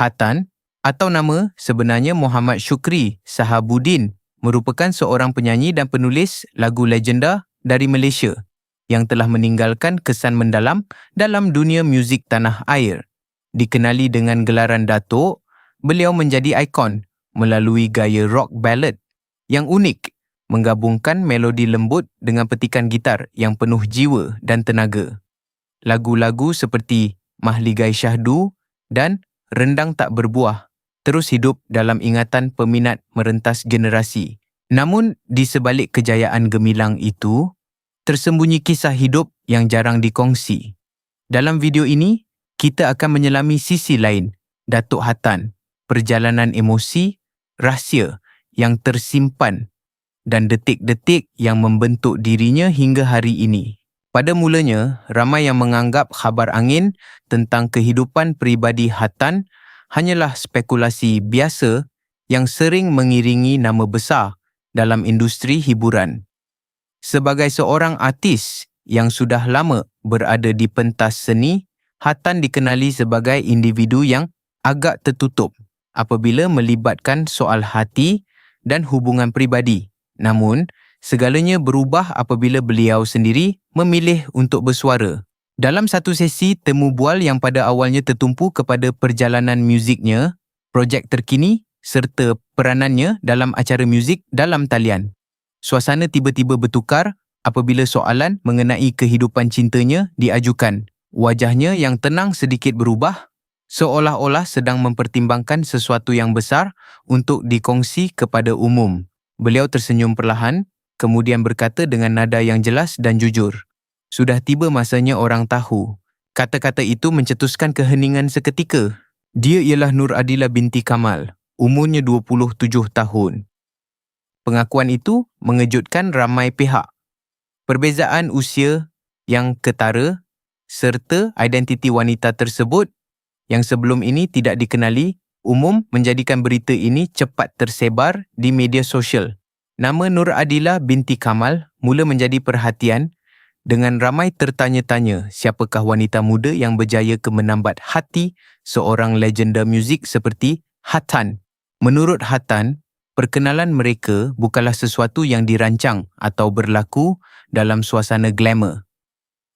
Hatan atau nama sebenarnya Muhammad Syukri Sahabuddin merupakan seorang penyanyi dan penulis lagu legenda dari Malaysia yang telah meninggalkan kesan mendalam dalam dunia muzik tanah air. Dikenali dengan gelaran Datuk, beliau menjadi ikon melalui gaya rock ballad yang unik, menggabungkan melodi lembut dengan petikan gitar yang penuh jiwa dan tenaga. Lagu-lagu seperti Mahligai Syahdu dan Rendang Tak Berbuah terus hidup dalam ingatan peminat merentas generasi. Namun, di sebalik kejayaan gemilang itu, tersembunyi kisah hidup yang jarang dikongsi. Dalam video ini, kita akan menyelami sisi lain Datuk Hatan, perjalanan emosi, rahsia yang tersimpan dan detik-detik yang membentuk dirinya hingga hari ini. Pada mulanya, ramai yang menganggap khabar angin tentang kehidupan peribadi Hatan hanyalah spekulasi biasa yang sering mengiringi nama besar dalam industri hiburan. Sebagai seorang artis yang sudah lama berada di pentas seni, Hatan dikenali sebagai individu yang agak tertutup apabila melibatkan soal hati dan hubungan peribadi. Namun, segalanya berubah apabila beliau sendiri memilih untuk bersuara. Dalam satu sesi temu bual yang pada awalnya tertumpu kepada perjalanan muziknya, projek terkini serta peranannya dalam acara muzik dalam talian, suasana tiba-tiba bertukar apabila soalan mengenai kehidupan cintanya diajukan. Wajahnya yang tenang sedikit berubah, seolah-olah sedang mempertimbangkan sesuatu yang besar untuk dikongsi kepada umum. Beliau tersenyum perlahan, kemudian berkata dengan nada yang jelas dan jujur, "Sudah tiba masanya orang tahu." Kata-kata itu mencetuskan keheningan seketika. Dia ialah Nur Adila binti Kamal, umurnya 27 tahun. Pengakuan itu mengejutkan ramai pihak. Perbezaan usia yang ketara serta identiti wanita tersebut yang sebelum ini tidak dikenali umum menjadikan berita ini cepat tersebar di media sosial. Nama Nur Adila binti Kamal mula menjadi perhatian dengan ramai tertanya-tanya siapakah wanita muda yang berjaya ke menambat hati seorang legenda muzik seperti Hatan. Menurut Hatan, perkenalan mereka bukanlah sesuatu yang dirancang atau berlaku dalam suasana glamour.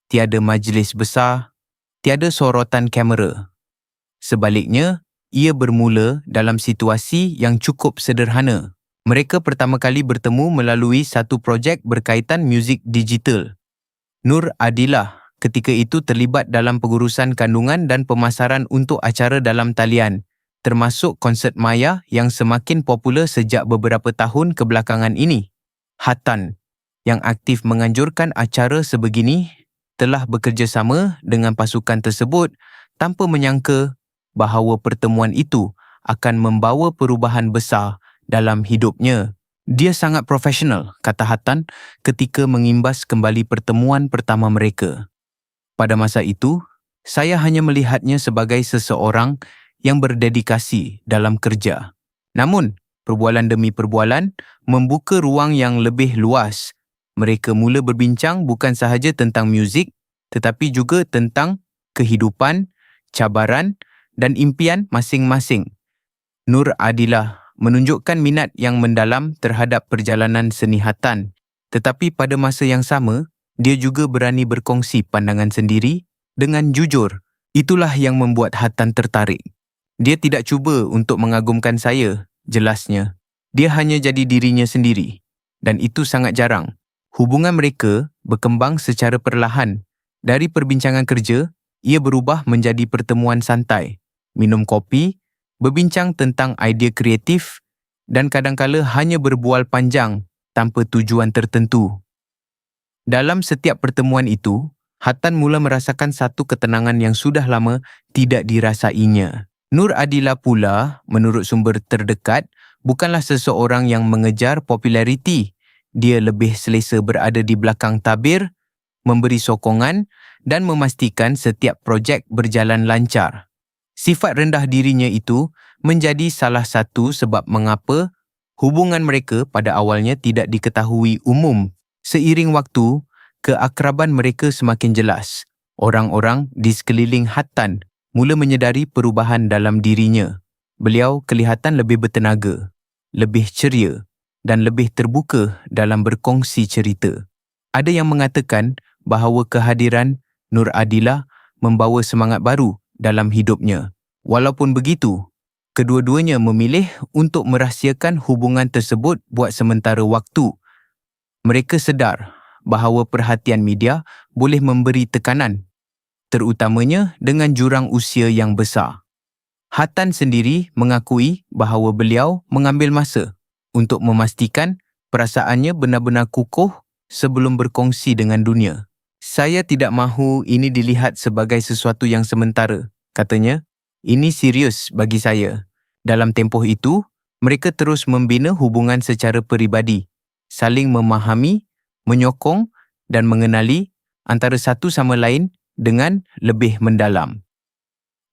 Tiada majlis besar, tiada sorotan kamera. Sebaliknya, ia bermula dalam situasi yang cukup sederhana. Mereka pertama kali bertemu melalui satu projek berkaitan muzik digital. Nur Adila ketika itu terlibat dalam pengurusan kandungan dan pemasaran untuk acara dalam talian, termasuk konsert maya yang semakin popular sejak beberapa tahun kebelakangan ini. Hatan, yang aktif menganjurkan acara sebegini, telah bekerjasama dengan pasukan tersebut tanpa menyangka bahawa pertemuan itu akan membawa perubahan besar dalam hidupnya. Dia sangat profesional, kata Hatan ketika mengimbas kembali pertemuan pertama mereka. Pada masa itu, saya hanya melihatnya sebagai seseorang yang berdedikasi dalam kerja. Namun, perbualan demi perbualan membuka ruang yang lebih luas. Mereka mula berbincang bukan sahaja tentang muzik, tetapi juga tentang kehidupan, cabaran dan impian masing-masing. Nur Adila menunjukkan minat yang mendalam terhadap perjalanan seni Hatan, tetapi pada masa yang sama, dia juga berani berkongsi pandangan sendiri dengan jujur. Itulah yang membuat Hatan tertarik. Dia tidak cuba untuk mengagumkan saya, jelasnya. Dia hanya jadi dirinya sendiri, dan itu sangat jarang. Hubungan mereka berkembang secara perlahan. Dari perbincangan kerja, ia berubah menjadi pertemuan santai, minum kopi, berbincang tentang idea kreatif dan kadangkala hanya berbual panjang tanpa tujuan tertentu. Dalam setiap pertemuan itu, Hatan mula merasakan satu ketenangan yang sudah lama tidak dirasainya. Nur Adila pula, menurut sumber terdekat, bukanlah seseorang yang mengejar populariti. Dia lebih selesa berada di belakang tabir, memberi sokongan dan memastikan setiap projek berjalan lancar. Sifat rendah dirinya itu menjadi salah satu sebab mengapa hubungan mereka pada awalnya tidak diketahui umum. Seiring waktu, keakraban mereka semakin jelas. Orang-orang di sekeliling Hatan mula menyedari perubahan dalam dirinya. Beliau kelihatan lebih bertenaga, lebih ceria dan lebih terbuka dalam berkongsi cerita. Ada yang mengatakan bahawa kehadiran Nur Adilah membawa semangat baru dalam hidupnya. Walaupun begitu, kedua-duanya memilih untuk merahsiakan hubungan tersebut buat sementara waktu. Mereka sedar bahawa perhatian media boleh memberi tekanan, terutamanya dengan jurang usia yang besar. Hatan sendiri mengakui bahawa beliau mengambil masa untuk memastikan perasaannya benar-benar kukuh sebelum berkongsi dengan dunia. Saya tidak mahu ini dilihat sebagai sesuatu yang sementara, katanya. Ini serius bagi saya. Dalam tempoh itu, mereka terus membina hubungan secara peribadi, saling memahami, menyokong dan mengenali antara satu sama lain dengan lebih mendalam.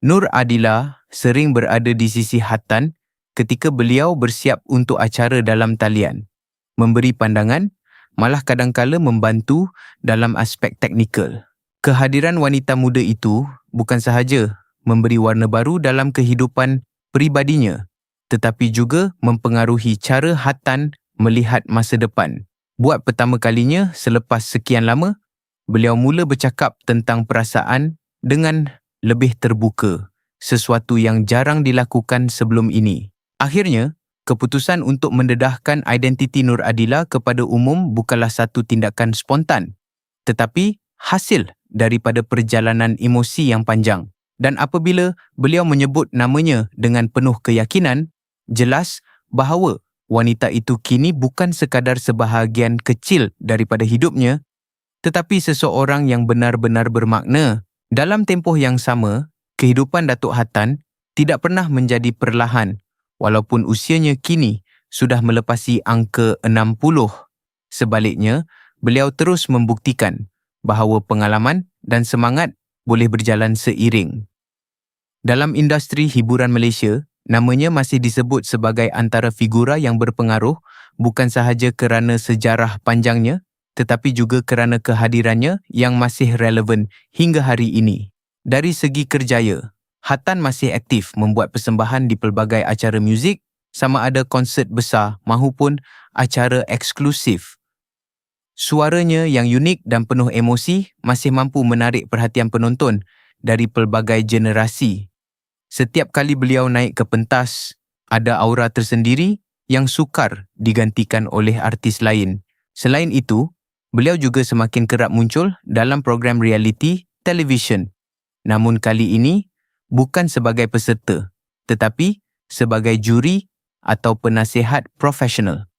Nur Adilah sering berada di sisi Hatan ketika beliau bersiap untuk acara dalam talian, memberi pandangan, malah kadangkala membantu dalam aspek teknikal. Kehadiran wanita muda itu bukan sahaja memberi warna baru dalam kehidupan peribadinya, tetapi juga mempengaruhi cara Hatan melihat masa depan. Buat pertama kalinya selepas sekian lama, beliau mula bercakap tentang perasaan dengan lebih terbuka, sesuatu yang jarang dilakukan sebelum ini. Akhirnya, keputusan untuk mendedahkan identiti Nur Adilah kepada umum bukanlah satu tindakan spontan, tetapi hasil daripada perjalanan emosi yang panjang. Dan apabila beliau menyebut namanya dengan penuh keyakinan, jelas bahawa wanita itu kini bukan sekadar sebahagian kecil daripada hidupnya, tetapi seseorang yang benar-benar bermakna. Dalam tempoh yang sama, kehidupan Datuk Hatan tidak pernah menjadi perlahan, walaupun usianya kini sudah melepasi angka 60. Sebaliknya, beliau terus membuktikan bahawa pengalaman dan semangat boleh berjalan seiring. Dalam industri hiburan Malaysia, namanya masih disebut sebagai antara figura yang berpengaruh bukan sahaja kerana sejarah panjangnya, tetapi juga kerana kehadirannya yang masih relevan hingga hari ini. Dari segi kerjaya, Hatan masih aktif membuat persembahan di pelbagai acara muzik, sama ada konsert besar mahupun acara eksklusif. Suaranya yang unik dan penuh emosi masih mampu menarik perhatian penonton dari pelbagai generasi. Setiap kali beliau naik ke pentas, ada aura tersendiri yang sukar digantikan oleh artis lain. Selain itu, beliau juga semakin kerap muncul dalam program reality televisyen. Namun kali ini, bukan sebagai peserta, tetapi sebagai juri atau penasihat profesional.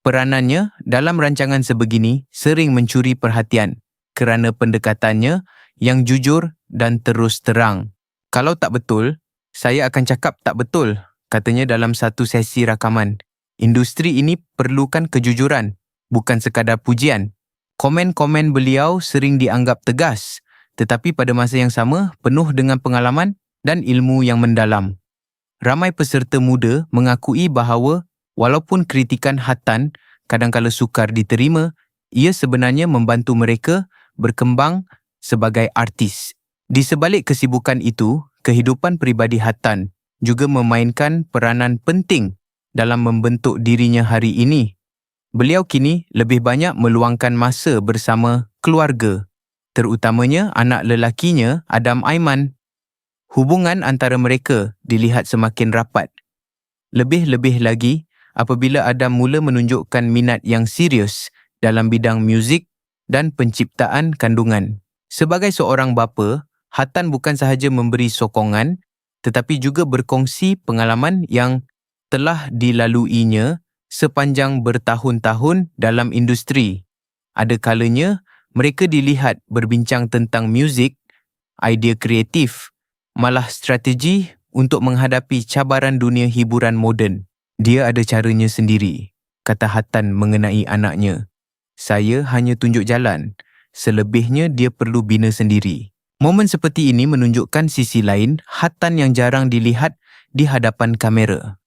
Peranannya dalam rancangan sebegini sering mencuri perhatian kerana pendekatannya yang jujur dan terus terang. Kalau tak betul, saya akan cakap tak betul, katanya dalam satu sesi rakaman. Industri ini perlukan kejujuran, bukan sekadar pujian. Komen-komen beliau sering dianggap tegas, tetapi pada masa yang sama penuh dengan pengalaman dan ilmu yang mendalam. Ramai peserta muda mengakui bahawa walaupun kritikan Hatan kadangkala sukar diterima, ia sebenarnya membantu mereka berkembang sebagai artis. Di sebalik kesibukan itu, kehidupan peribadi Hatan juga memainkan peranan penting dalam membentuk dirinya hari ini. Beliau kini lebih banyak meluangkan masa bersama keluarga, terutamanya anak lelakinya Adam Aiman. Hubungan antara mereka dilihat semakin rapat. Lebih-lebih lagi apabila Adam mula menunjukkan minat yang serius dalam bidang muzik dan penciptaan kandungan. Sebagai seorang bapa, Hatan bukan sahaja memberi sokongan, tetapi juga berkongsi pengalaman yang telah dilaluinya sepanjang bertahun-tahun dalam industri. Ada kalanya mereka dilihat berbincang tentang muzik, idea kreatif, malah strategi untuk menghadapi cabaran dunia hiburan moden. Dia ada caranya sendiri, kata Hatan mengenai anaknya. Saya hanya tunjuk jalan, selebihnya dia perlu bina sendiri. Momen seperti ini menunjukkan sisi lain Hatan yang jarang dilihat di hadapan kamera.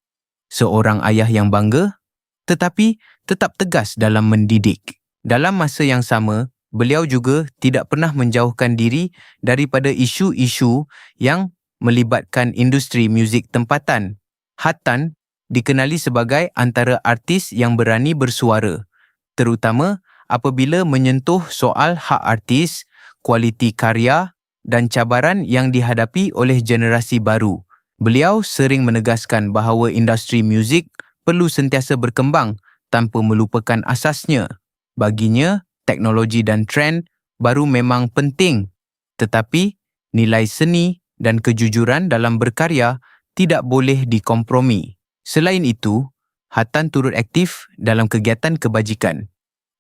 Seorang ayah yang bangga, tetapi tetap tegas dalam mendidik. Dalam masa yang sama, beliau juga tidak pernah menjauhkan diri daripada isu-isu yang melibatkan industri muzik tempatan. Hatan dikenali sebagai antara artis yang berani bersuara, terutama apabila menyentuh soal hak artis, kualiti karya dan cabaran yang dihadapi oleh generasi baru. Beliau sering menegaskan bahawa industri muzik perlu sentiasa berkembang tanpa melupakan asasnya. Baginya, teknologi dan trend baru memang penting, tetapi nilai seni dan kejujuran dalam berkarya tidak boleh dikompromi. Selain itu, Hatan turut aktif dalam kegiatan kebajikan.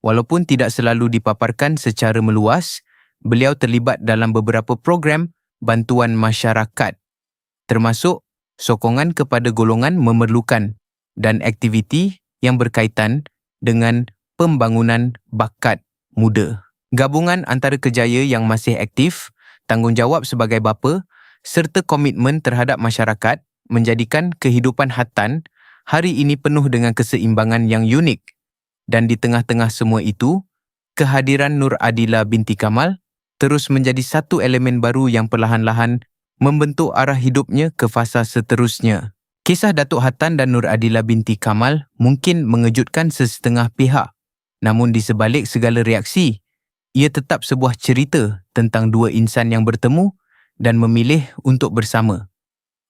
Walaupun tidak selalu dipaparkan secara meluas, beliau terlibat dalam beberapa program bantuan masyarakat, termasuk sokongan kepada golongan memerlukan dan aktiviti yang berkaitan dengan pembangunan bakat muda. Gabungan antara kerjaya yang masih aktif, tanggungjawab sebagai bapa serta komitmen terhadap masyarakat menjadikan kehidupan Hatan hari ini penuh dengan keseimbangan yang unik. Dan di tengah-tengah semua itu, kehadiran Nur Adila binti Kamal terus menjadi satu elemen baru yang perlahan-lahan membentuk arah hidupnya ke fasa seterusnya. Kisah Datuk Hatan dan Nur Adila binti Kamal mungkin mengejutkan sesetengah pihak. Namun di sebalik segala reaksi, ia tetap sebuah cerita tentang dua insan yang bertemu dan memilih untuk bersama.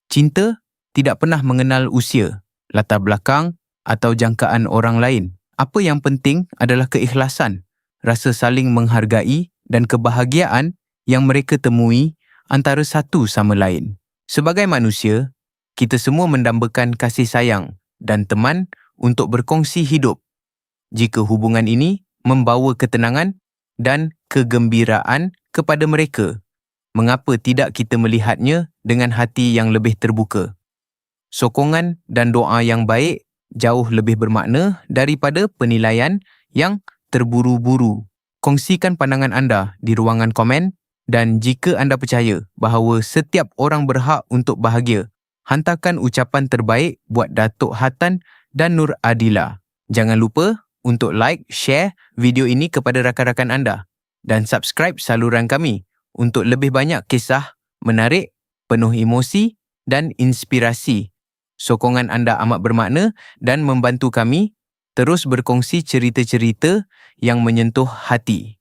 Cinta tidak pernah mengenal usia, latar belakang atau jangkaan orang lain. Apa yang penting adalah keikhlasan, rasa saling menghargai dan kebahagiaan yang mereka temui antara satu sama lain. Sebagai manusia, kita semua mendambakan kasih sayang dan teman untuk berkongsi hidup. Jika hubungan ini membawa ketenangan dan kegembiraan kepada mereka, mengapa tidak kita melihatnya dengan hati yang lebih terbuka? Sokongan dan doa yang baik jauh lebih bermakna daripada penilaian yang terburu-buru. Kongsikan pandangan anda di ruangan komen, dan jika anda percaya bahawa setiap orang berhak untuk bahagia, hantarkan ucapan terbaik buat Datuk Hatan dan Nur Adila. Jangan lupa untuk like, share video ini kepada rakan-rakan anda dan subscribe saluran kami untuk lebih banyak kisah menarik, penuh emosi dan inspirasi. Sokongan anda amat bermakna dan membantu kami terus berkongsi cerita-cerita yang menyentuh hati.